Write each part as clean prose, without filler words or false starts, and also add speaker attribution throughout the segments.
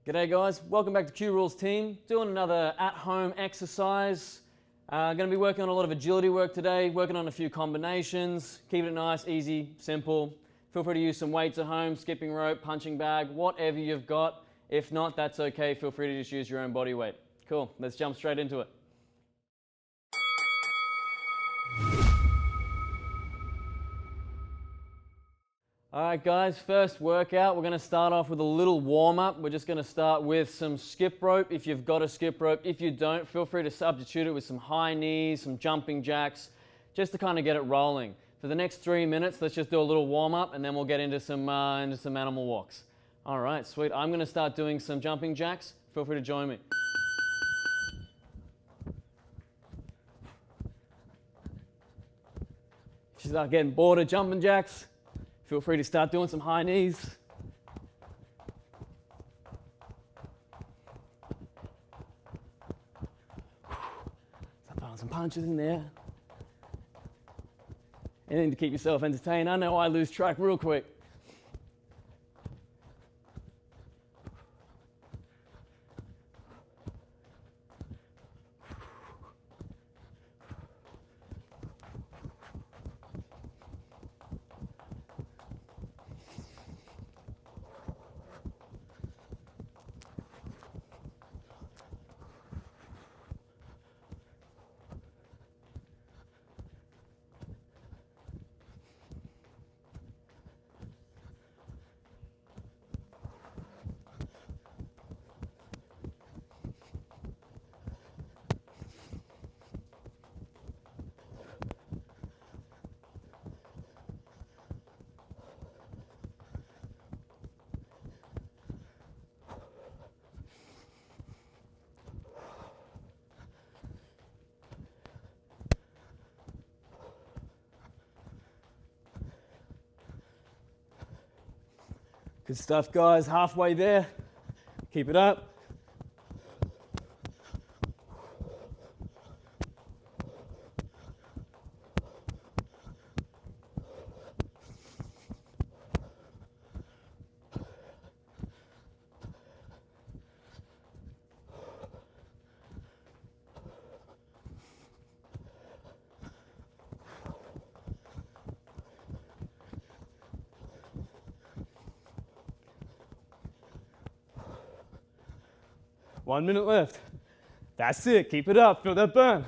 Speaker 1: G'day guys, welcome back to Q Rules team. Doing another at-home exercise. Going to be working on a lot of agility work today, working on a few combinations, keeping it nice, easy, simple. Feel free to use some weights at home, skipping rope, punching bag, whatever you've got. If not, that's okay. Feel free to just use your own body weight. Cool, let's jump straight into it. Alright guys, first workout, we're going to start off with a little warm-up. We're just going to start with some skip rope if you've got a skip rope. If you don't, feel free to substitute it with some high knees, some jumping jacks, just to kind of get it rolling. For the next 3 minutes, let's just do a little warm-up and then we'll get into some animal walks. Alright, sweet. I'm going to start doing some jumping jacks. Feel free to join me. If you start getting bored of jumping jacks, feel free to start doing some high knees. Start throwing some punches in there. Anything to keep yourself entertained. I know I lose track real quick. Good stuff, guys. Halfway there. Keep it up. One minute left. That's it. Keep it up. Feel that burn.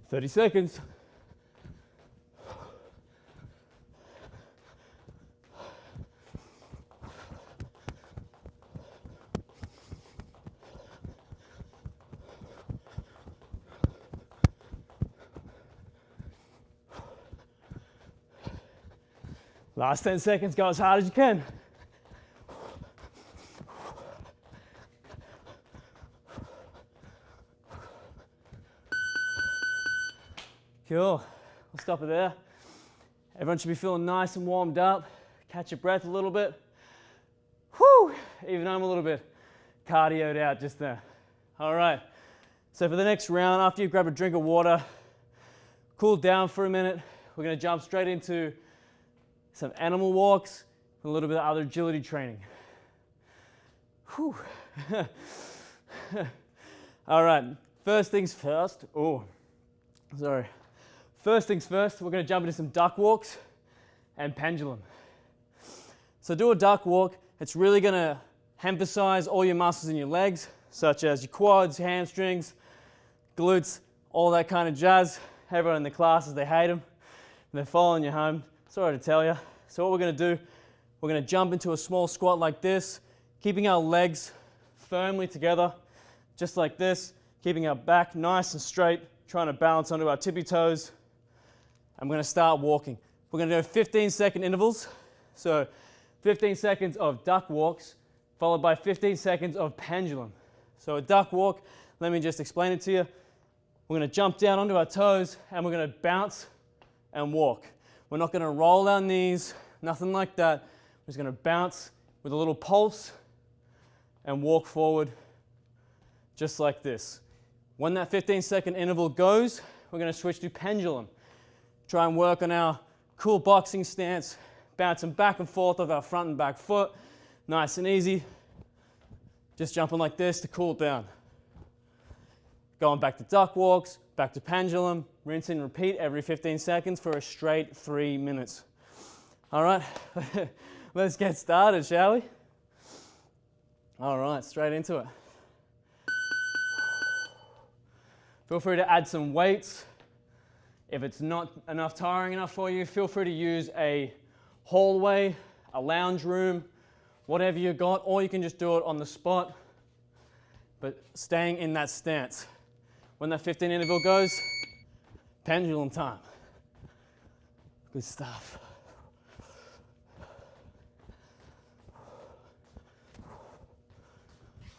Speaker 1: Thirty seconds. Last 10 seconds, go as hard as you can. Cool, we'll stop it there. Everyone should be feeling nice and warmed up. Catch your breath a little bit. Whew, even I'm a little bit cardioed out just there. All right, so for the next round, after you grab a drink of water, cool down for a minute, we're gonna jump straight into some animal walks, and a little bit of other agility training. Whew. All right, first things first. First things first, we're going to jump into some duck walks and pendulum. So do a duck walk. It's really going to emphasize all your muscles in your legs, such as your quads, hamstrings, glutes, all that kind of jazz. Everyone in the classes, they hate them. They're following you home. Sorry to tell you. So what we're going to do, we're going to jump into a small squat like this, keeping our legs firmly together, just like this, keeping our back nice and straight, trying to balance onto our tippy toes. I'm going to start walking. We're going to do 15-second intervals. So 15 seconds of duck walks, followed by 15 seconds of pendulum. So a duck walk, let me just explain it to you. We're going to jump down onto our toes and we're going to bounce and walk. We're not going to roll our knees, nothing like that. We're just going to bounce with a little pulse and walk forward just like this. When that 15-second interval goes, we're going to switch to pendulum. Try and work on our cool boxing stance, bouncing back and forth of our front and back foot. Nice and easy. Just jumping like this to cool down. Going back to duck walks, back to pendulum, rinse and repeat every 15 seconds for a straight 3 minutes. All right, let's get started, shall we? All right, straight into it. Feel free to add some weights. If it's not tiring enough for you, feel free to use a hallway, a lounge room, whatever you got, or you can just do it on the spot, but staying in that stance. When that 15 interval goes, pendulum time. Good stuff.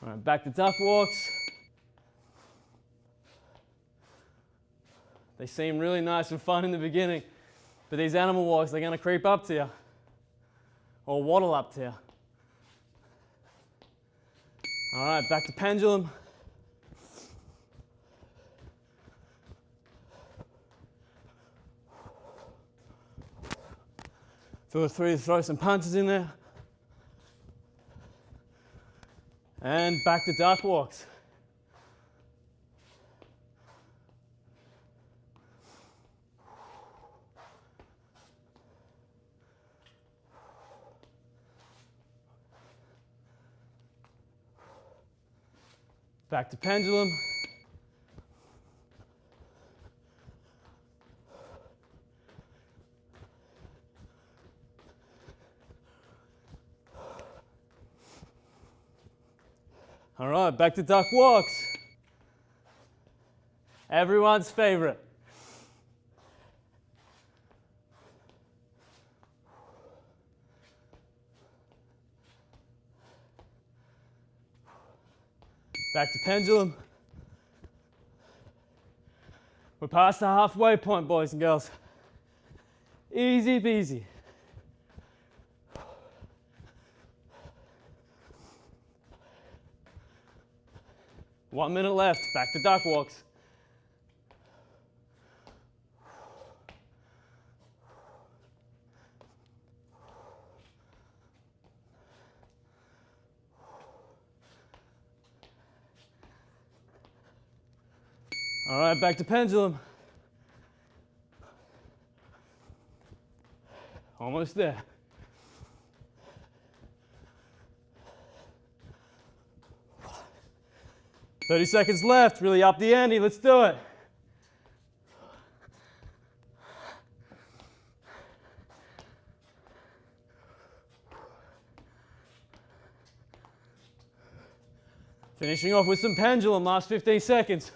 Speaker 1: All right, back to duck walks. They seem really nice and fun in the beginning, but these animal walks, they're going to creep up to you or waddle up to you. All right, back to pendulum. Feel free to throw some punches in there. And back to duck walks. Back to pendulum. All right, back to duck walks. Everyone's favorite. Back to pendulum. We're past the halfway point, boys and girls. Easy peasy. One minute left, back to duck walks. All right, back to pendulum. Almost there. 30 seconds left, really up the ante, let's do it. Finishing off with some pendulum, last 15 seconds.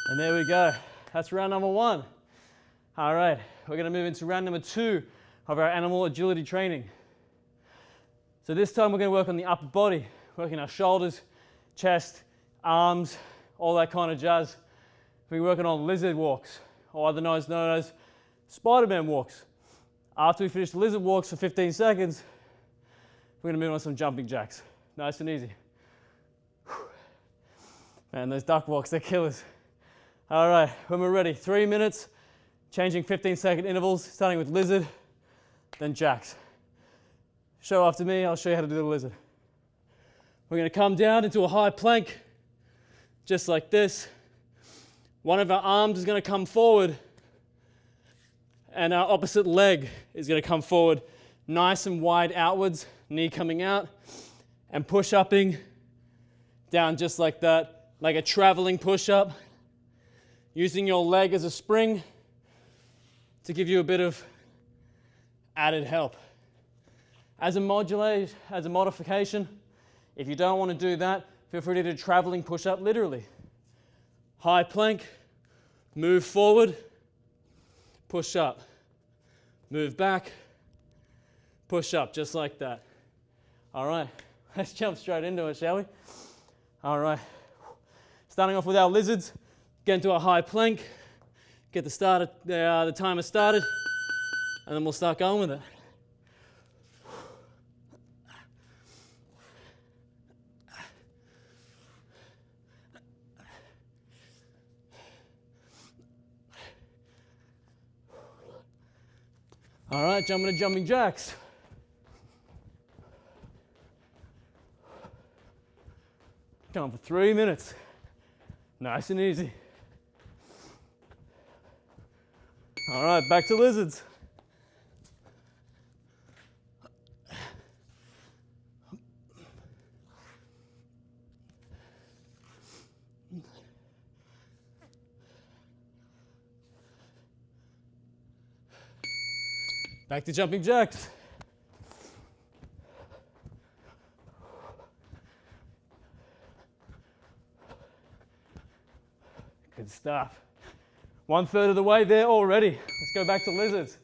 Speaker 1: And there we go. That's round number 1. All right, we're going to move into round number 2 of our animal agility training. So this time we're going to work on the upper body, working our shoulders, chest, arms, all that kind of jazz. We're working on lizard walks, or otherwise known as Spider-Man walks. After we finish the lizard walks for 15 seconds, we're going to move on to some jumping jacks. Nice and easy. Man, those duck walks, they're killers. All right, when we're ready, 3 minutes, changing 15-second intervals, starting with lizard, then jacks. Show after me, I'll show you how to do the lizard. We're going to come down into a high plank, just like this. One of our arms is going to come forward, and our opposite leg is going to come forward, nice and wide outwards, knee coming out, and push-upping down just like that, like a traveling push-up. Using your leg as a spring to give you a bit of added help. As a modification, if you don't want to do that, feel free to do traveling push-up literally. High plank, Move forward, push up. Move back, push up, just like that. All right, let's jump straight into it, shall we? All right, starting off with our lizards, get into a high plank, get the timer started, and then we'll start going with it. All right, jumping to jumping jacks. Going for 3 minutes. Nice and easy. All right, back to lizards. Back to jumping jacks. Good stuff. 1/3 of the way there already. Let's go back to lizards.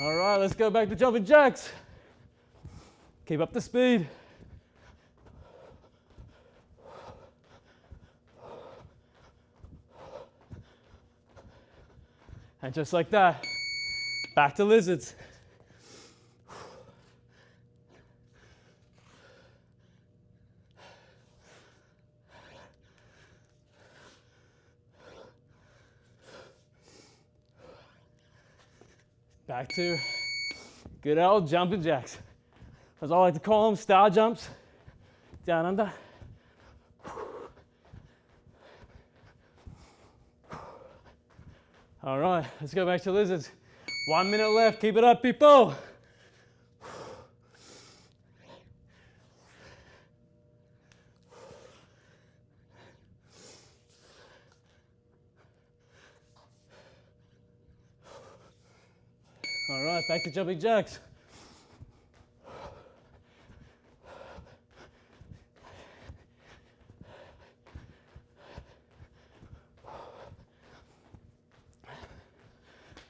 Speaker 1: All right, let's go back to jumping jacks. Keep up the speed. And just like that, back to lizards. Back to good old jumping jacks. As I like to call them, star jumps. Down under. All right, let's go back to lizards. 1 minute left, keep it up, people. All right, back to jumping jacks.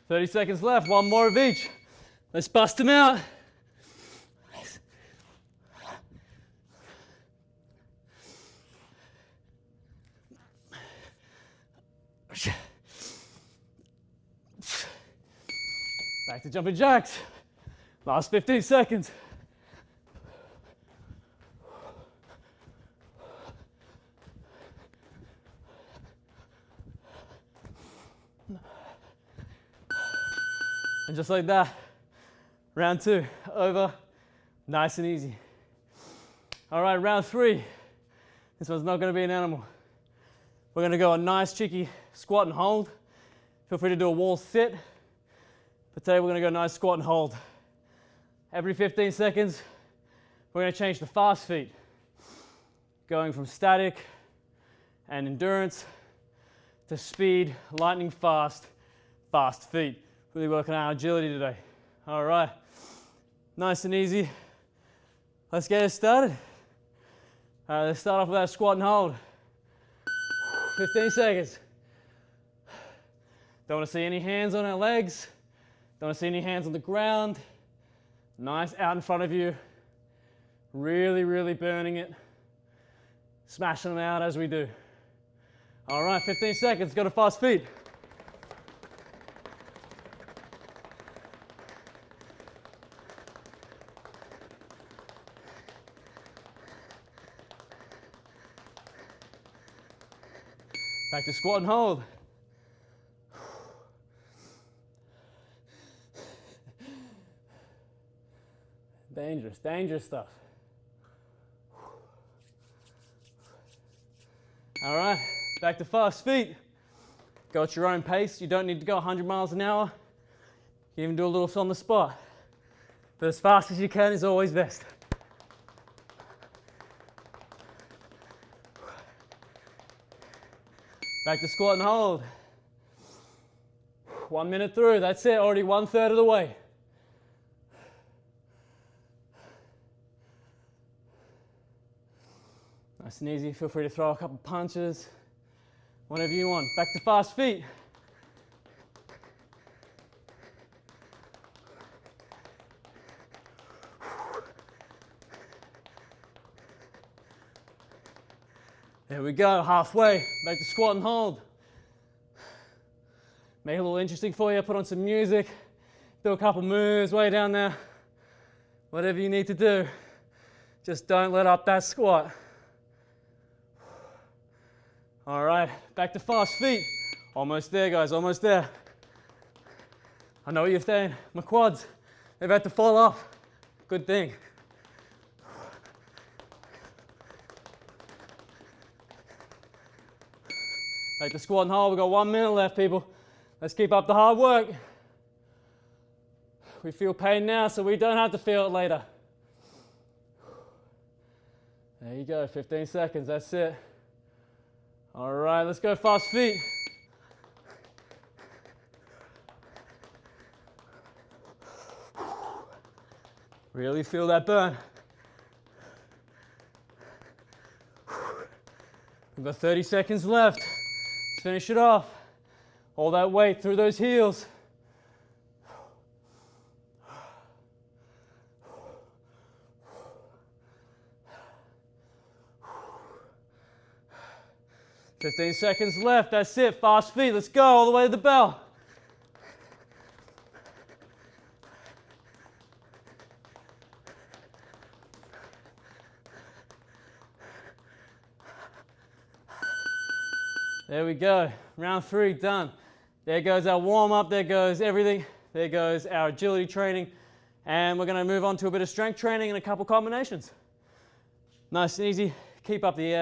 Speaker 1: "30 seconds left, one more of each. Let's bust them out. Back to jumping jacks. Last 15 seconds. And just like that, round 2 over, nice and easy. All right, round 3. This one's not going to be an animal. We're going to go a nice cheeky squat and hold. Feel free to do a wall sit. But today we're going to go nice squat and hold. Every 15 seconds, we're going to change the fast feet. Going from static and endurance to speed, lightning fast, fast feet. Really working on our agility today. All right, nice and easy. Let's get it started. All right, let's start off with our squat and hold. 15 seconds. Don't want to see any hands on our legs. Don't want to see any hands on the ground. Nice out in front of you. Really, really burning it. Smashing them out as we do. All right, 15 seconds, go to fast feet. Back to squat and hold. Dangerous, dangerous stuff. All right, back to fast feet. Go at your own pace. You don't need to go 100 miles an hour. You can even do a little on the spot. But as fast as you can is always best. Back to squat and hold. 1 minute through, that's it, already 1/3 of the way. Nice and easy, feel free to throw a couple punches, whatever you want. Back to fast feet. There we go, halfway, back to squat and hold. Make it a little interesting for you, put on some music, do a couple moves way down there. Whatever you need to do, just don't let up that squat. All right, back to fast feet. Almost there, guys, almost there. I know what you're saying, my quads, they're about to fall off. Good thing. Back to squat and hold, we've got 1 minute left, people. Let's keep up the hard work. We feel pain now, so we don't have to feel it later. There you go, 15 seconds, that's it. All right, let's go fast feet. Really feel that burn. We've got 30 seconds left. Let's finish it off. All that weight through those heels. "15 seconds left, that's it, fast feet, let's go all the way to the bell." There we go, round 3 done. There goes our warm up, there goes everything. There goes our agility training. And we're gonna move on to a bit of strength training and a couple combinations. Nice and easy, keep up the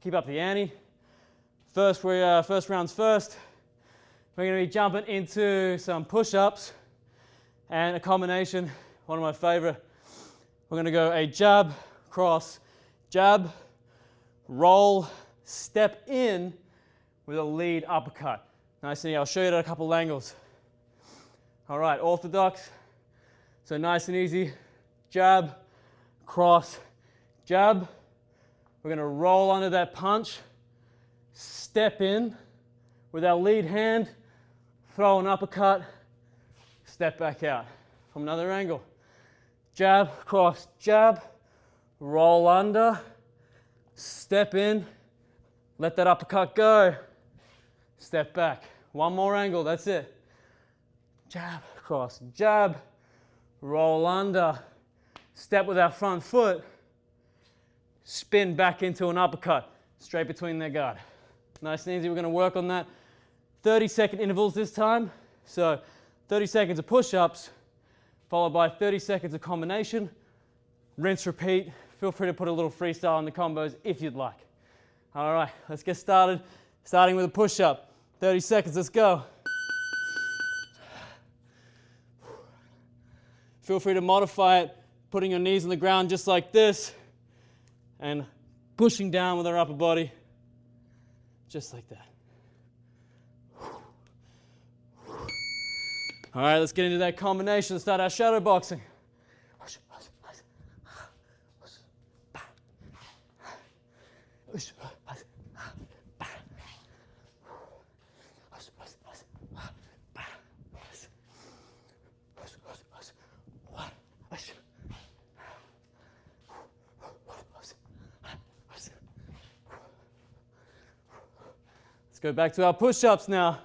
Speaker 1: ante. First round's first. We're gonna be jumping into some push-ups and a combination, one of my favorite. We're gonna go a jab, cross, jab, roll, step in with a lead uppercut. Nice and easy, I'll show you at a couple angles. All right, orthodox. So nice and easy, jab, cross, jab. We're gonna roll under that punch, step in with our lead hand, throw an uppercut, step back out. From another angle, jab, cross, jab, roll under, step in, let that uppercut go, step back. One more angle, that's it. Jab, cross, jab, roll under, step with our front foot, spin back into an uppercut, straight between their guard. Nice and easy, we're gonna work on that. 30-second intervals this time. So 30 seconds of push-ups, followed by 30 seconds of combination. Rinse, repeat. Feel free to put a little freestyle in the combos if you'd like. All right, let's get started. Starting with a push-up. 30 seconds, let's go. Feel free to modify it, putting your knees on the ground just like this, and pushing down with our upper body, just like that. All right, let's get into that combination. Let's start our shadow boxing. Let's go back to our push-ups now.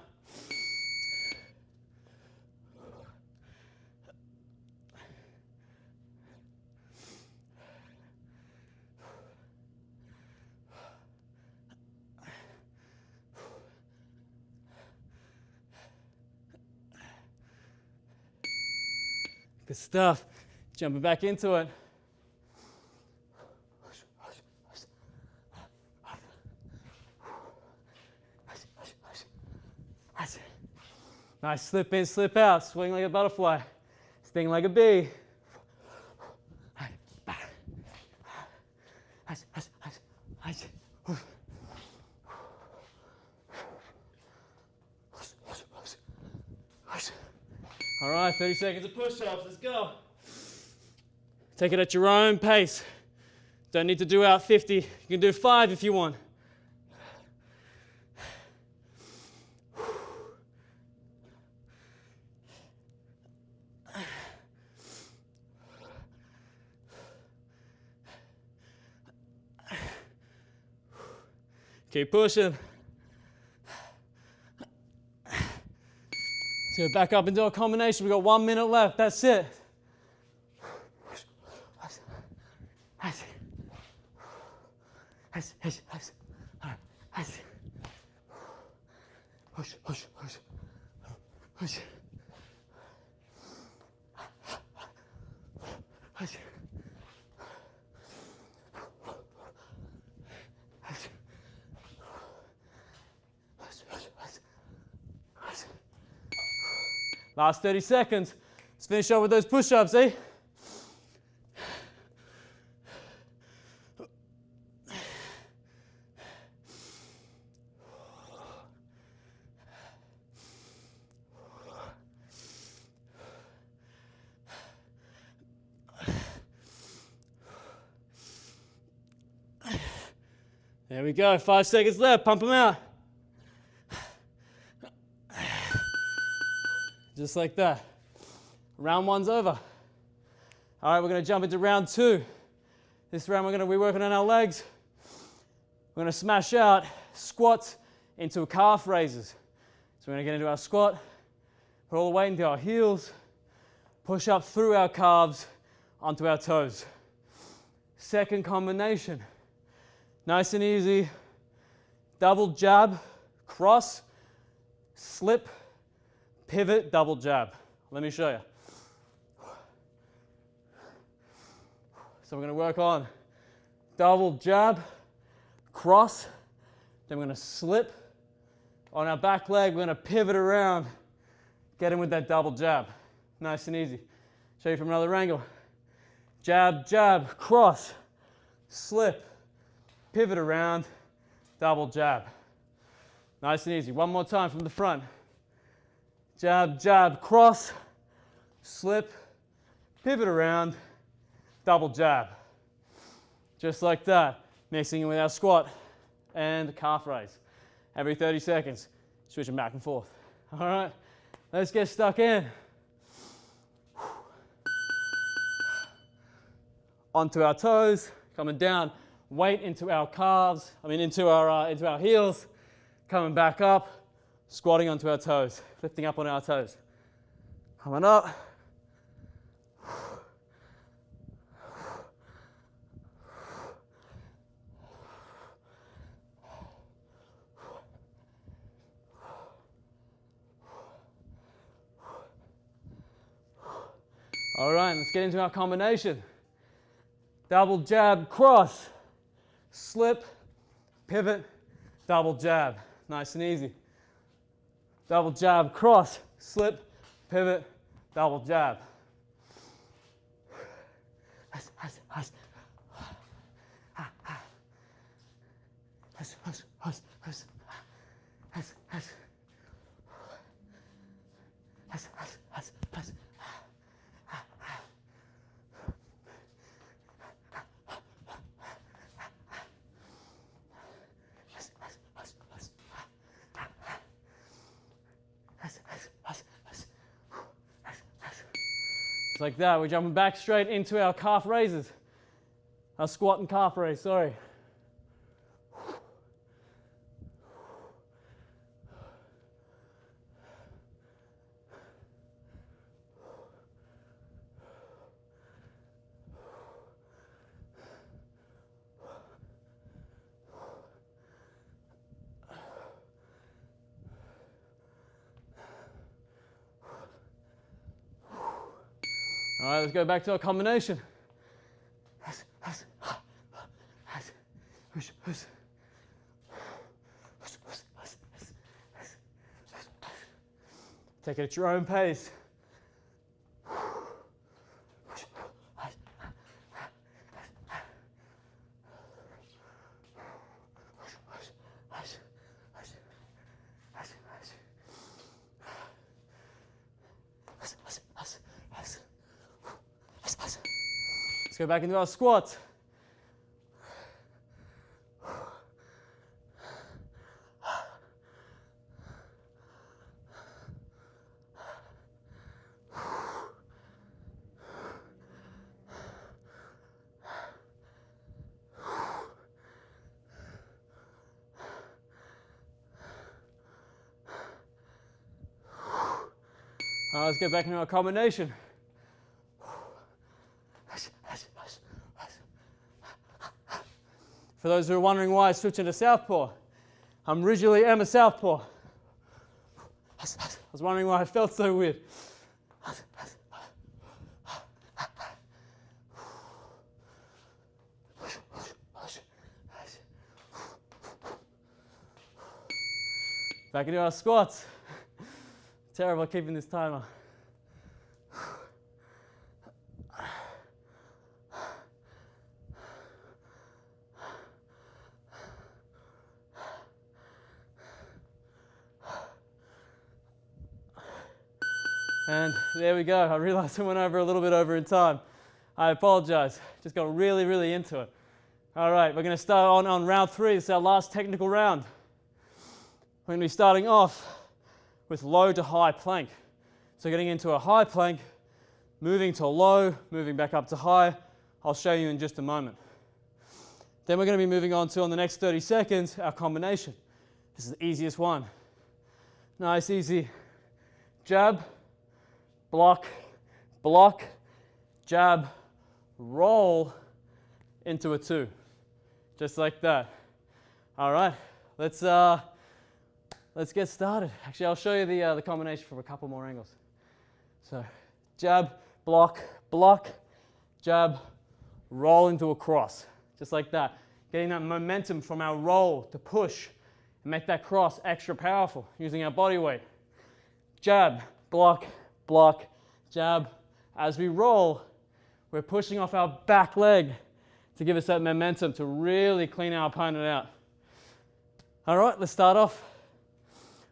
Speaker 1: Good stuff. Jumping back into it. Nice, slip in, slip out, swing like a butterfly, sting like a bee. All right, 30 seconds of push-ups, let's go. Take it at your own pace. Don't need to do out 50. You can do 5 if you want. Keep pushing. Let's go back up into a combination. We've got 1 minute left. That's it. Push, push, push, push. Push. Last 30 seconds. Let's finish up with those push-ups, eh? There we go, 5 seconds left, pump them out. Just like that. Round 1's over. All right, we're gonna jump into round 2. This round we're gonna be working on our legs. We're gonna smash out squats into calf raises. So we're gonna get into our squat, put all the weight into our heels, push up through our calves onto our toes. Second combination. Nice and easy. Double jab, cross, slip, pivot, double jab. Let me show you. So we're going to work on double jab, cross, then we're going to slip. On our back leg, we're going to pivot around, get in with that double jab. Nice and easy. Show you from another angle. Jab, jab, cross, slip, pivot around, double jab. Nice and easy. One more time from the front. Jab, jab, cross, slip, pivot around, double jab. Just like that. Mixing in with our squat and calf raise. Every 30 seconds, switching back and forth. All right, let's get stuck in. Onto our toes, coming down. Weight into our calves, into our heels, coming back up, squatting onto our toes, lifting up on our toes. Coming up. All right, let's get into our combination. Double jab, cross. Slip, pivot, double jab. Nice and easy. Double jab, cross, slip, pivot, double jab. Just like that, we're jumping back straight into our calf raises. Our squat and calf raise, sorry. All right, let's go back to our combination. Take it at your own pace. Let's go back into our squats. Let's get back into our combination. For those who are wondering why I switched into southpaw, I'm originally am a southpaw. I was wondering why I felt so weird. Back into our squats. Terrible at keeping this timer. And there we go. I realized I went over a little bit over in time. I apologize. Just got really, really into it. All right, we're going to start on round 3. This is our last technical round. We're going to be starting off with low to high plank. So getting into a high plank, moving to low, moving back up to high. I'll show you in just a moment. Then we're going to be moving on to, on the next 30 seconds, our combination. This is the easiest one. Nice, easy jab, block, block, jab, roll into a 2. Just like that. All right, let's get started. Actually, I'll show you the combination from a couple more angles. So, jab, block, block, jab, roll into a cross. Just like that. Getting that momentum from our roll to push and make that cross extra powerful using our body weight. Jab, block, block, jab. As we roll, we're pushing off our back leg to give us that momentum to really clean our opponent out. All right, let's start off.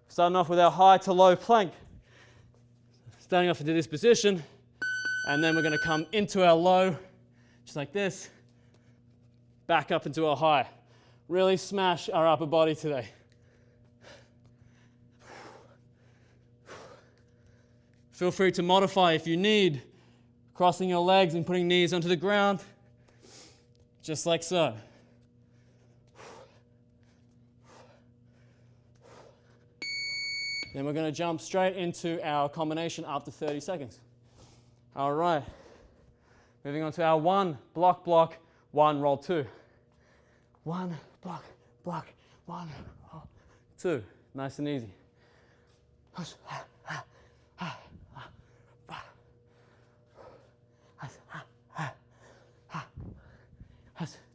Speaker 1: Starting off with our high to low plank. Starting off into this position, and then we're going to come into our low, just like this, back up into our high. Really smash our upper body today. Feel free to modify if you need, crossing your legs and putting knees onto the ground, just like so. Then we're going to jump straight into our combination after 30 seconds. All right. Moving on to our 1, block, block, 1, roll 2. 1, block, block, 1, roll 2. Nice and easy.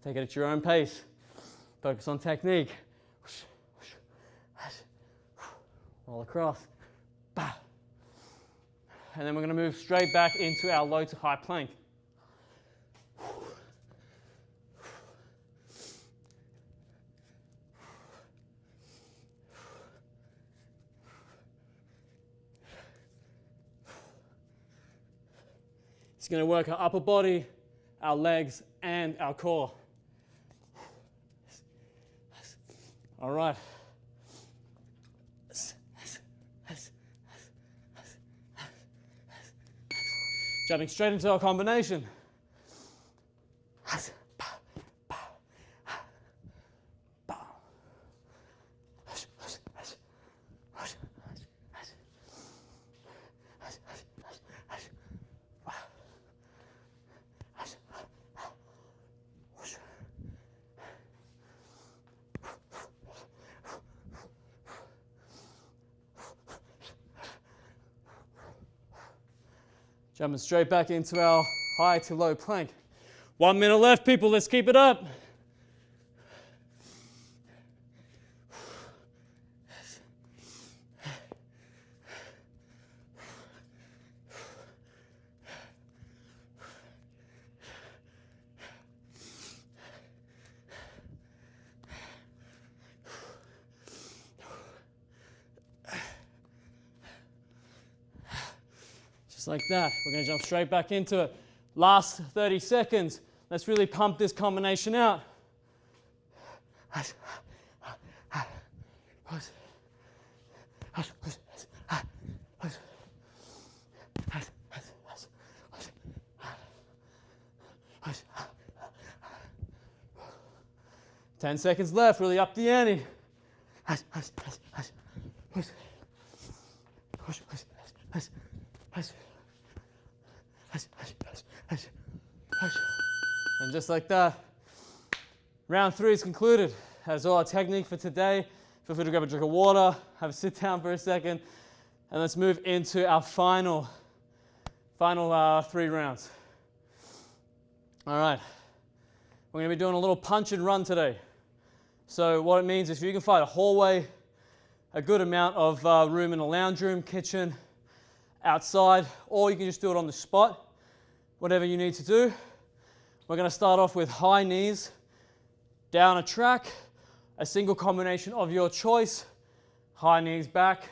Speaker 1: Take it at your own pace. Focus on technique. Roll across. And then we're going to move straight back into our low to high plank. It's going to work our upper body, our legs, and our core. All right. Jumping straight into our combination. Jumping straight back into our high to low plank. 1 minute left, people. Let's keep it up. Just like that. We're going to jump straight back into it. Last 30 seconds. Let's really pump this combination out. Ten seconds left, really up the ante. And just like that, round 3 is concluded. That's all our technique for today. Feel free to grab a drink of water, have a sit down for a second, and let's move into our final 3 rounds. All right, we're going to be doing a little punch and run today. So what it means is if you can find a hallway, a good amount of room in a lounge room, kitchen, outside, or you can just do it on the spot, whatever you need to do. We're going to start off with high knees, down a track, a single combination of your choice, high knees back,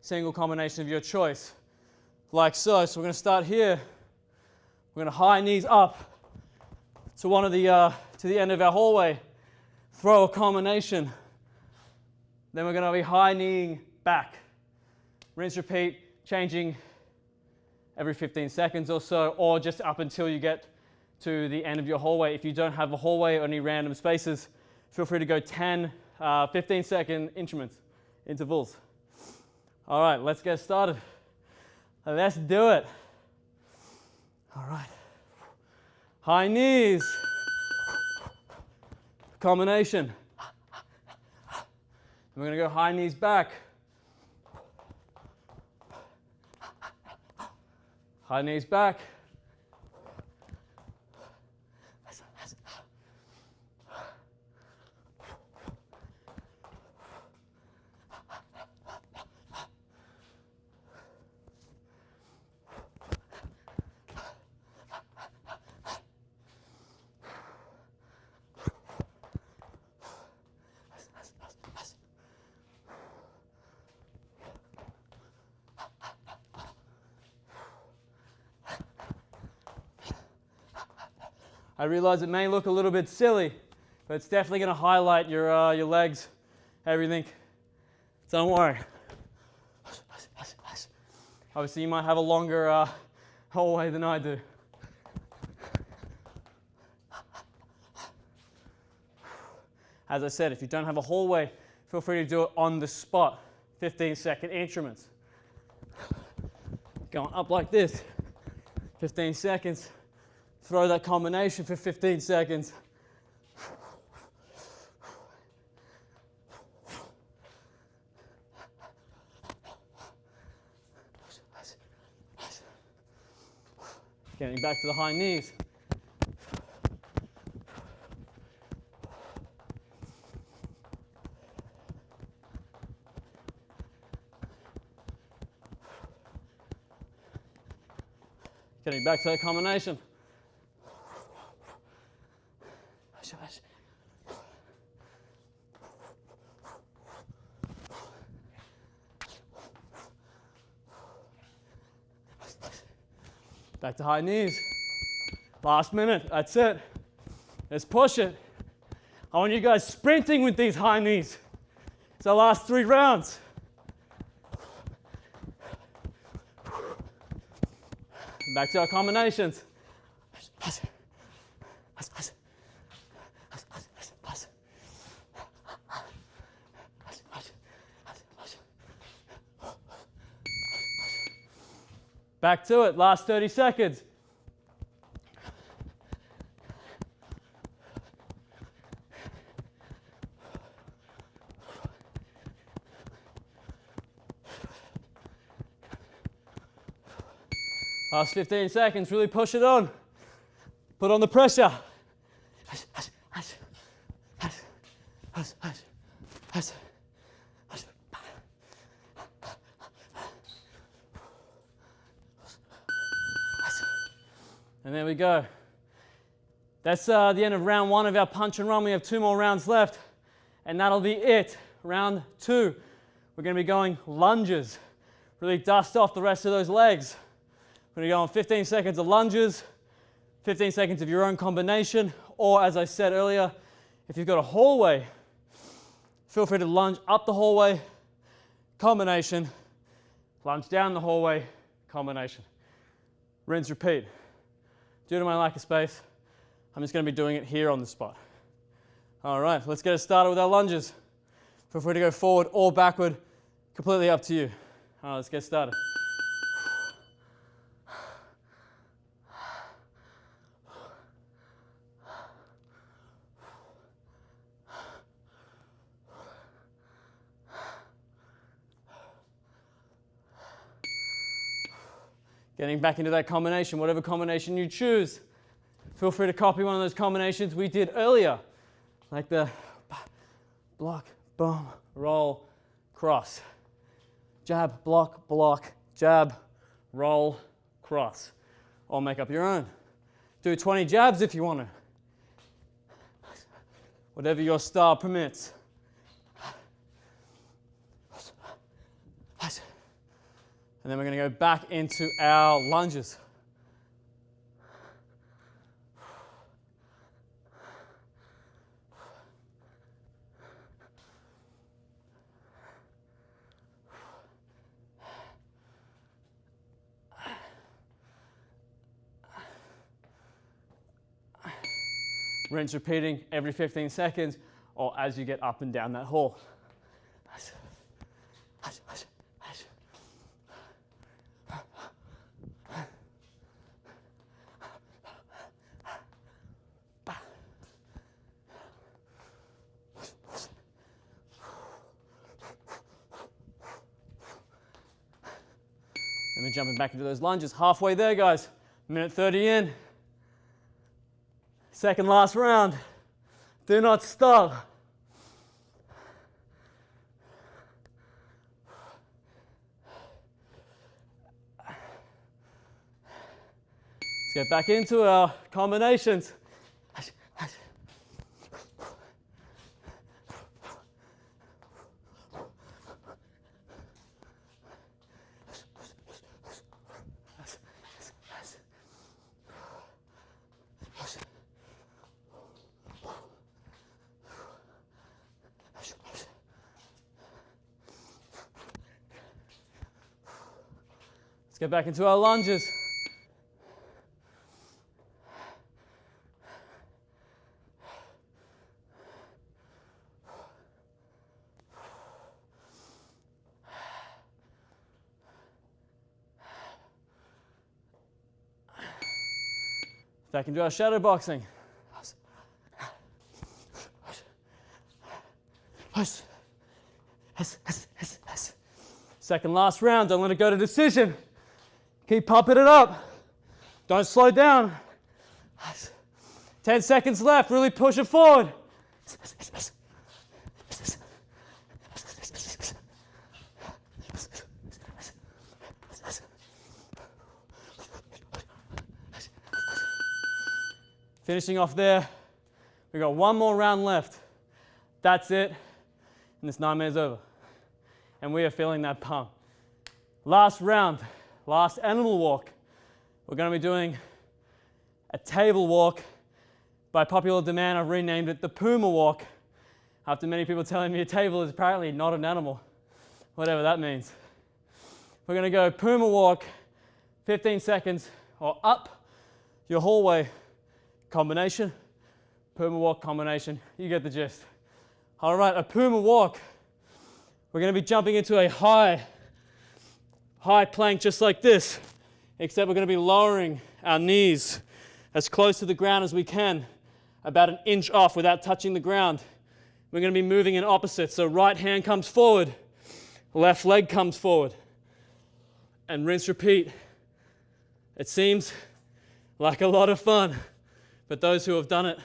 Speaker 1: single combination of your choice, like so. So we're going to start here. We're going to high knees up to to the end of our hallway, throw a combination. Then we're going to be high kneeing back. Rinse, repeat, changing every 15 seconds or so, or just up until you get to the end of your hallway. If you don't have a hallway or any random spaces, feel free to go 10, 15-second intervals. All right, let's get started. Let's do it. All right. High knees. Combination. We're going to go high knees back. High knees back. I realize it may look a little bit silly, but it's definitely going to highlight your legs, everything. So don't worry. Obviously, you might have a longer hallway than I do. As I said, if you don't have a hallway, feel free to do it on the spot. 15-second increments. Going up like this. 15 seconds. Throw that combination for 15 seconds. Getting back to the high knees. Getting back to that combination. Back to high knees. Last minute, that's it. Let's push it. I want you guys sprinting with these high knees. It's our last 3 rounds. Back to our combinations. Back to it, last 30 seconds. Last 15 seconds, really push it on. Put on the pressure. And there we go. That's the end of round 1 of our punch and run. We have 2 more rounds left, and that'll be it. Round 2, we're going to be going lunges. Really dust off the rest of those legs. We're going to go on 15 seconds of lunges, 15 seconds of your own combination, or as I said earlier, if you've got a hallway, feel free to lunge up the hallway, combination, lunge down the hallway, combination. Rinse, repeat. Due to my lack of space, I'm just going to be doing it here on the spot. All right, let's get started with our lunges. Feel free to go forward or backward, completely up to you. All right, let's get started. Getting back into that combination, whatever combination you choose. Feel free to copy one of those combinations we did earlier, like the block, boom, roll, cross. Jab, block, block, jab, roll, cross. Or make up your own. Do 20 jabs if you want to. Whatever your style permits. And then we're going to go back into our lunges. Rinse repeating every 15 seconds or as you get up and down that hall. And then jumping back into those lunges. Halfway there, guys. Minute 30 in. Second last round. Do not stop. Let's get back into our combinations. Let's get back into our lunges. Back into our shadow boxing. Second last round, don't let it go to decision. Keep pumping it up. Don't slow down. 10 seconds left, really push it forward. Finishing off there, we've got one more round left. That's it, and this nightmare is over. And we are feeling that pump. Last round, last animal walk. We're going to be doing a table walk. By popular demand, I've renamed it the Puma walk, after many people telling me a table is apparently not an animal, whatever that means. We're going to go Puma walk, 15 seconds, or up your hallway. Combination, Puma walk combination, you get the gist. All right, a Puma walk. We're going to be jumping into a high plank just like this, except we're going to be lowering our knees as close to the ground as we can, about an inch off without touching the ground. We're going to be moving in opposite, so right hand comes forward, left leg comes forward, and rinse, repeat. It seems like a lot of fun. But those who have done it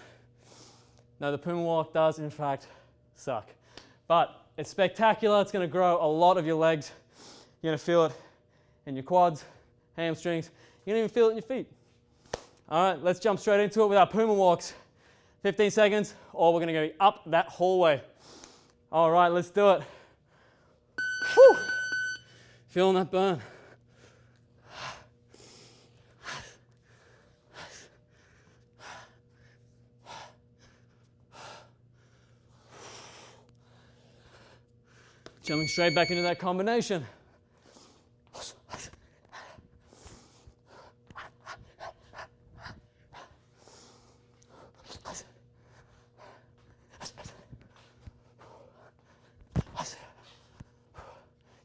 Speaker 1: know the Puma walk does, in fact, suck. But it's spectacular. It's going to grow a lot of your legs. You're going to feel it in your quads, hamstrings. You're going to even feel it in your feet. All right, let's jump straight into it with our Puma walks. 15 seconds, or we're going to go up that hallway. All right, let's do it. Whew. Feeling that burn. Jumping straight back into that combination.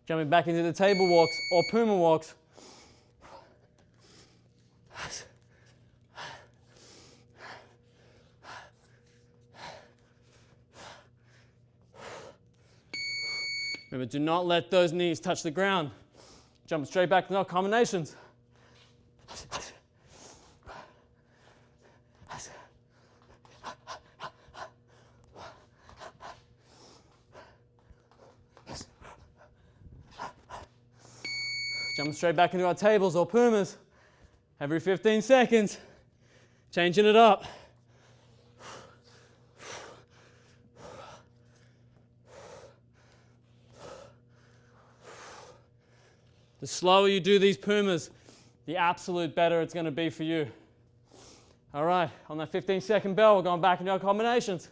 Speaker 1: Jumping back into the table walks or Puma walks. Remember, do not let those knees touch the ground. Jump straight back to our combinations. Jump straight back into our tables or Pumas. Every 15 seconds, changing it up. The slower you do these Pumas, the absolute better it's going to be for you. All right, on that 15-second bell, we're going back into our combinations.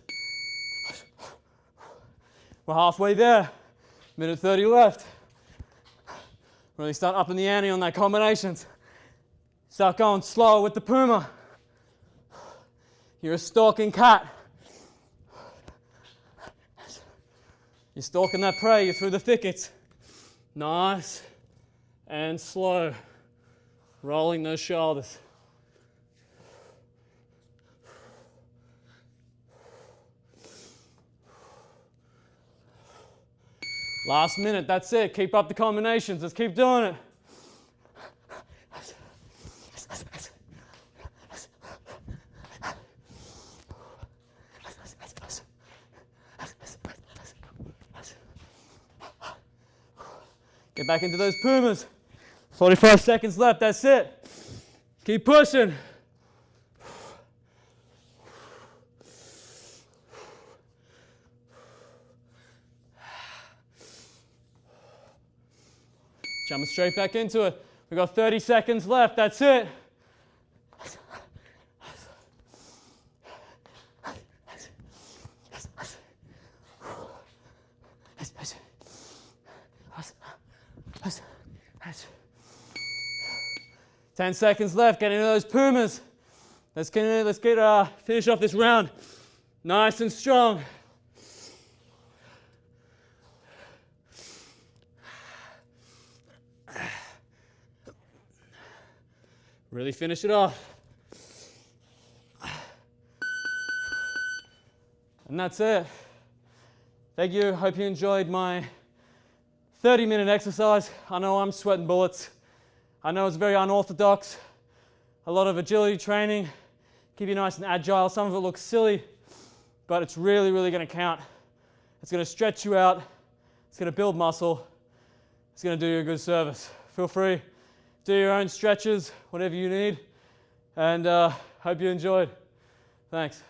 Speaker 1: We're halfway there. Minute 30 left. Really start upping the ante on that combinations. Start going slower with the Puma. You're a stalking cat. You're stalking that prey, you're through the thickets. Nice and slow. Rolling those shoulders. Last minute, that's it. Keep up the combinations. Let's keep doing it. 'Get back into those Pumas. 45 seconds left, that's it. Keep pushing. Jumping straight back into it. We've got 30 seconds left, that's it. Ten seconds left, get into those Pumas. Let's finish off this round nice and strong. Really finish it off. And that's it. Thank you. Hope you enjoyed my 30-minute exercise. I know I'm sweating bullets. I know it's very unorthodox. A lot of agility training. Keep you nice and agile. Some of it looks silly, but it's really, really going to count. It's going to stretch you out. It's going to build muscle. It's going to do you a good service. Feel free. Do your own stretches, whatever you need, and hope you enjoyed. Thanks.